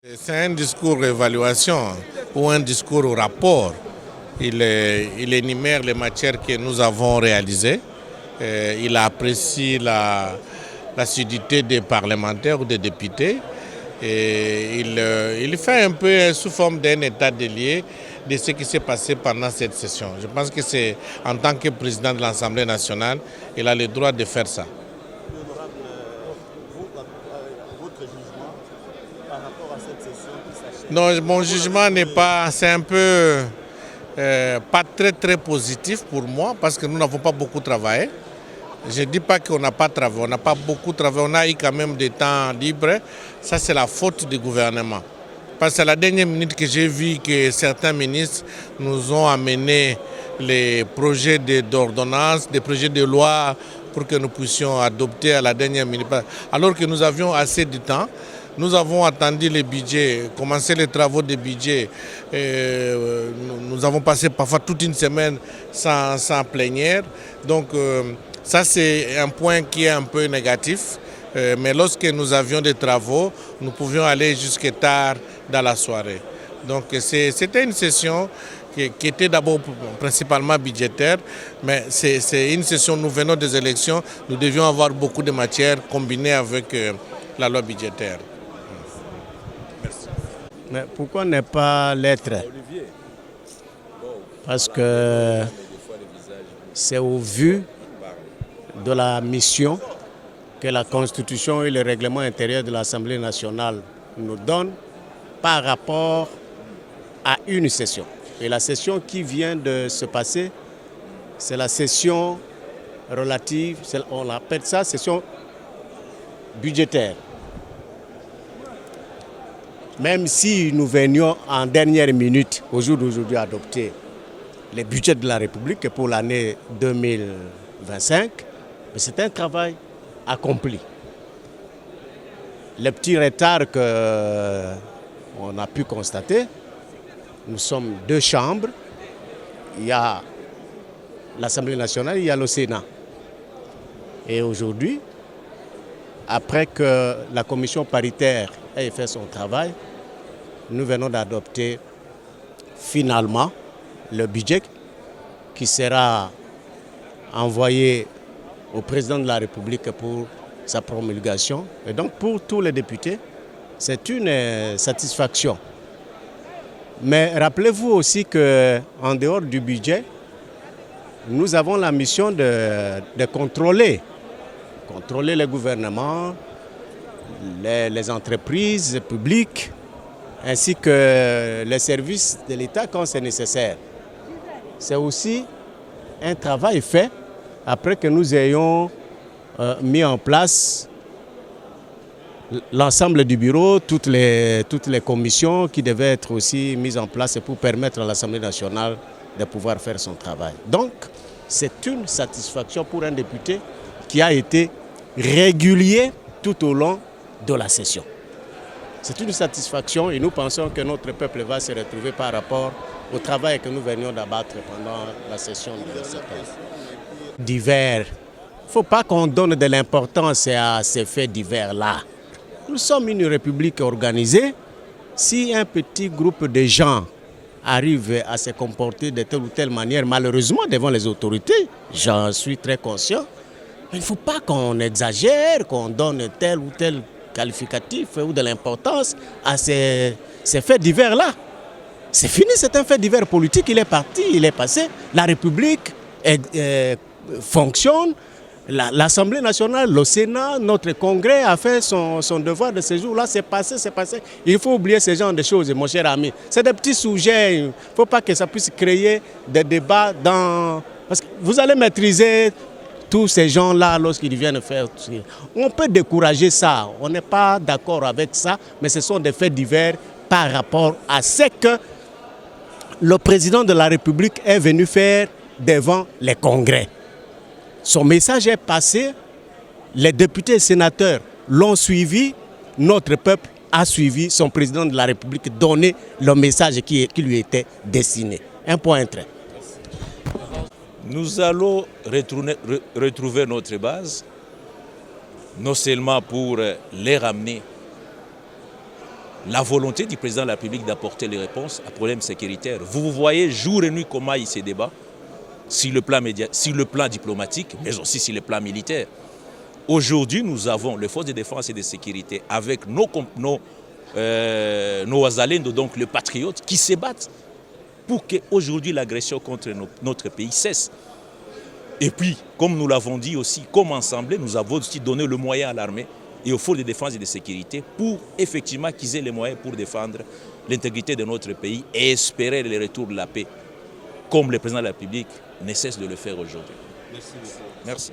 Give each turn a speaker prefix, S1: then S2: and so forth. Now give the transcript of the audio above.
S1: C'est un discours d'évaluation ou un discours au rapport. Il énumère les matières que nous avons réalisées. Il apprécie l'assiduité des parlementaires ou des députés. Et il fait un peu sous forme d'un état des lieux de ce qui s'est passé pendant cette session. Je pense que c'est en tant que président de l'Assemblée nationale, il a le droit de faire ça. Non, mon jugement n'est pas, c'est un peu pas très positif pour moi parce que nous n'avons pas beaucoup travaillé. Je ne dis pas qu'on n'a pas travaillé, on n'a pas beaucoup travaillé, on a eu quand même des temps libres. Ça, c'est la faute du gouvernement. Parce que à la dernière minute que j'ai vu que certains ministres nous ont amené les projets d'ordonnance, des projets de loi pour que nous puissions adopter à la dernière minute. Alors que nous avions assez de temps. Nous avons attendu les budgets, commencé les travaux de budget. Nous avons passé parfois toute une semaine sans plénière. Donc ça c'est un point qui est un peu négatif. Mais lorsque nous avions des travaux, nous pouvions aller jusqu'à tard dans la soirée. Donc c'était une session qui était d'abord principalement budgétaire, mais c'est une session, nous venons des élections, nous devions avoir beaucoup de matières combinées avec la loi budgétaire.
S2: Mais pourquoi ne pas l'être? Parce que c'est au vu de la mission que la Constitution et le règlement intérieur de l'Assemblée nationale nous donnent par rapport à une session. Et la session qui vient de se passer, c'est la session relative, on appelle ça session budgétaire. Même si nous venions en dernière minute, au jour d'aujourd'hui, adopter les budgets de la République pour l'année 2025, c'est un travail accompli. Le petit retard qu'on a pu constater, nous sommes deux chambres, il y a l'Assemblée nationale, il y a le Sénat. Et aujourd'hui, après que la commission paritaire ait fait son travail, nous venons d'adopter finalement le budget qui sera envoyé au président de la République pour sa promulgation. Et donc pour tous les députés, c'est une satisfaction. Mais rappelez-vous aussi qu'en dehors du budget, nous avons la mission de contrôler le gouvernement, les entreprises publiques, ainsi que les services de l'État quand c'est nécessaire. C'est aussi un travail fait après que nous ayons mis en place l'ensemble du bureau, toutes les commissions qui devaient être aussi mises en place pour permettre à l'Assemblée nationale de pouvoir faire son travail. Donc, c'est une satisfaction pour un député qui a été régulier tout au long de la session. C'est une satisfaction et nous pensons que notre peuple va se retrouver par rapport au travail que nous venions d'abattre pendant la session de septembre. Divers. Il ne faut pas qu'on donne de l'importance à ces faits divers-là. Nous sommes une république organisée. Si un petit groupe de gens arrive à se comporter de telle ou telle manière, malheureusement devant les autorités, j'en suis très conscient, il ne faut pas qu'on exagère, qu'on donne tel ou tel qualificatif ou de l'importance à ces faits divers-là. C'est fini, c'est un fait divers politique, il est parti, il est passé. La République fonctionne, l'Assemblée nationale, le Sénat, notre Congrès a fait son devoir de ce jour-là, c'est passé. Il faut oublier ce genre de choses, mon cher ami. C'est des petits sujets, il ne faut pas que ça puisse créer des débats parce que vous allez maîtriser tous ces gens-là, lorsqu'ils viennent faire... On peut décourager ça, on n'est pas d'accord avec ça, mais ce sont des faits divers par rapport à ce que le président de la République est venu faire devant les congrès. Son message est passé, les députés et sénateurs l'ont suivi, notre peuple a suivi son président de la République donner le message qui lui était destiné. Un point trait.
S3: Nous allons retrouver notre base, non seulement pour les ramener la volonté du président de la République d'apporter les réponses à problèmes sécuritaires. Vous voyez jour et nuit comment il se débat sur le plan diplomatique, mais aussi sur le plan militaire. Aujourd'hui, nous avons les forces de défense et de sécurité avec nos Wazalendo, donc les patriotes, qui se battent pour qu'aujourd'hui l'agression contre notre pays cesse. Et puis, comme nous l'avons dit aussi, comme ensemble, nous avons aussi donné le moyen à l'armée et aux forces de défense et de sécurité pour effectivement qu'ils aient les moyens pour défendre l'intégrité de notre pays et espérer le retour de la paix, comme le président de la République ne cesse de le faire aujourd'hui.
S1: Merci beaucoup.
S3: Merci.